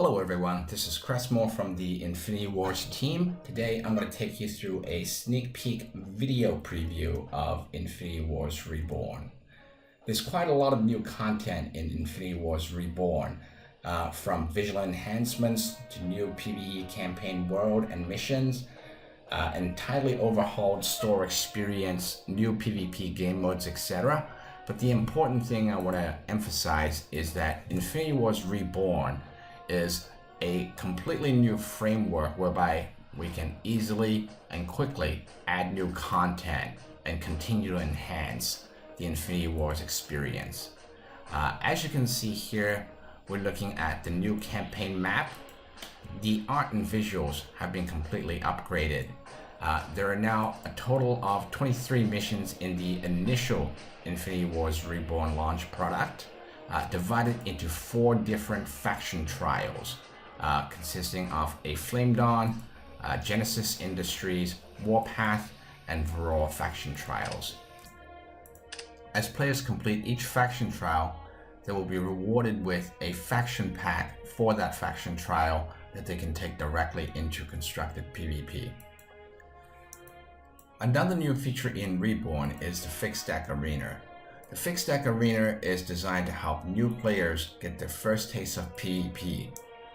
Hello everyone, this is Cressmore from the Infinity Wars team. Today I'm going to take you through a sneak peek video preview of Infinity Wars Reborn. There's quite a lot of new content in Infinity Wars Reborn, from visual enhancements to new PvE campaign world and missions, entirely overhauled store experience, new PvP game modes, etc. But the important thing I want to emphasize is that Infinity Wars Reborn is a completely new framework whereby we can easily and quickly add new content and continue to enhance the Infinity Wars experience. As you can see here, we're looking at the new campaign map. The art and visuals have been completely upgraded. There are now a total of 23 missions in the initial Infinity Wars Reborn launch product, divided into 4 different faction trials, consisting of a Flame Dawn, Genesis Industries, Warpath, and Varroa faction trials. As players complete each faction trial, they will be rewarded with a faction pack for that faction trial that they can take directly into constructed PvP. Another new feature in Reborn is the Fixed Deck Arena. The Fixed Deck Arena is designed to help new players get their first taste of PvP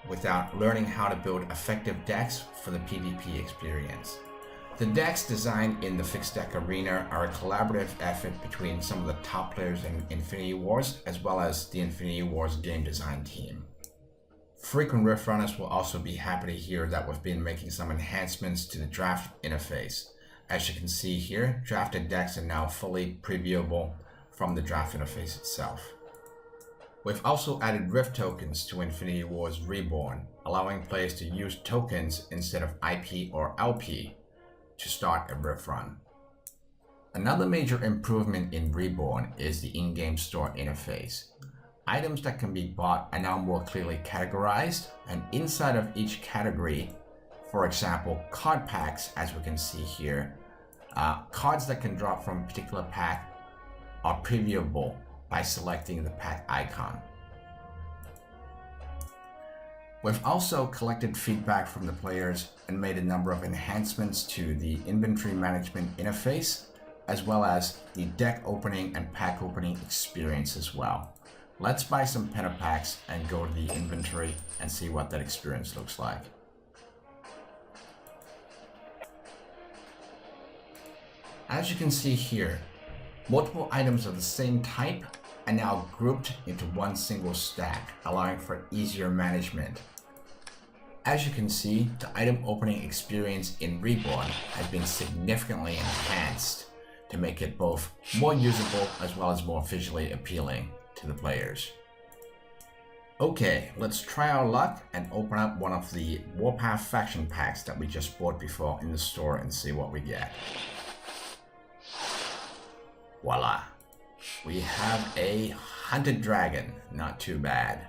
without learning how to build effective decks for the PvP experience. The decks designed in the Fixed Deck Arena are a collaborative effort between some of the top players in Infinity Wars as well as the Infinity Wars game design team. Frequent Rift runners will also be happy to hear that we've been making some enhancements to the draft interface. As you can see here, drafted decks are now fully previewable from the draft interface itself. We've also added Rift tokens to Infinity Wars Reborn, allowing players to use tokens instead of IP or LP to start a Rift run. Another major improvement in Reborn is the in-game store interface. Items that can be bought are now more clearly categorized, and inside of each category, for example, card packs, as we can see here, cards that can drop from a particular pack are previewable by selecting the pack icon. We've also collected feedback from the players and made a number of enhancements to the inventory management interface, as well as the deck opening and pack opening experience as well. Let's buy some Penna packs and go to the inventory and see what that experience looks like. As you can see here, multiple items of the same type are now grouped into one single stack, allowing for easier management. As you can see, the item opening experience in Reborn has been significantly enhanced to make it both more usable as well as more visually appealing to the players. Okay, let's try our luck and open up one of the Warpath faction packs that we just bought before in the store and see what we get. Voila! We have a Hunted Dragon, not too bad.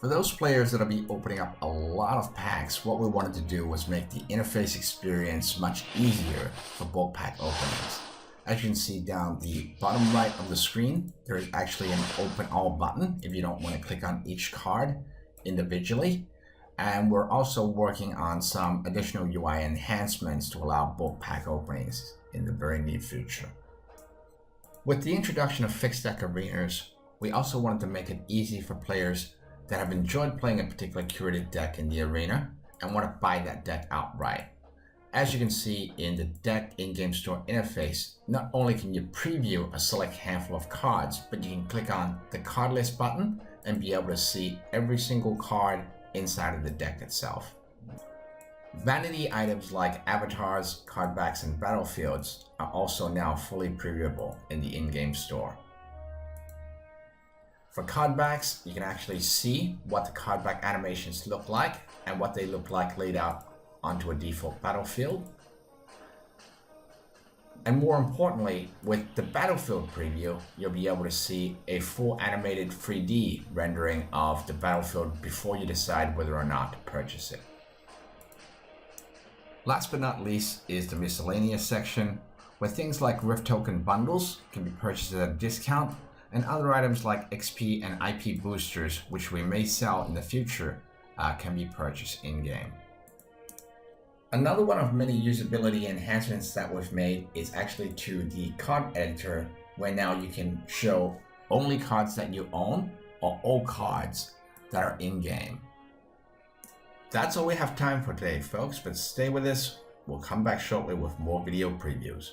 For those players that'll be opening up a lot of packs, what we wanted to do was make the interface experience much easier for bulk pack openings. As you can see down the bottom right of the screen, there is actually an Open All button if you don't want to click on each card individually. And we're also working on some additional UI enhancements to allow bulk pack openings in the very near future. With the introduction of Fixed Deck Arenas, we also wanted to make it easy for players that have enjoyed playing a particular curated deck in the arena and want to buy that deck outright. As you can see in the deck in-game store interface, not only can you preview a select handful of cards, but you can click on the card list button and be able to see every single card inside of the deck itself. Vanity items like avatars, card backs, and battlefields are also now fully previewable in the in-game store. For card backs, you can actually see what the card back animations look like and what they look like laid out onto a default battlefield. And more importantly, with the battlefield preview, you'll be able to see a full animated 3D rendering of the battlefield before you decide whether or not to purchase it. Last but not least is the miscellaneous section, where things like Rift token bundles can be purchased at a discount, and other items like XP and IP boosters, which we may sell in the future, can be purchased in-game. Another one of many usability enhancements that we've made is actually to the card editor, where now you can show only cards that you own or all cards that are in-game. That's all we have time for today, folks, but stay with us. We'll come back shortly with more video previews.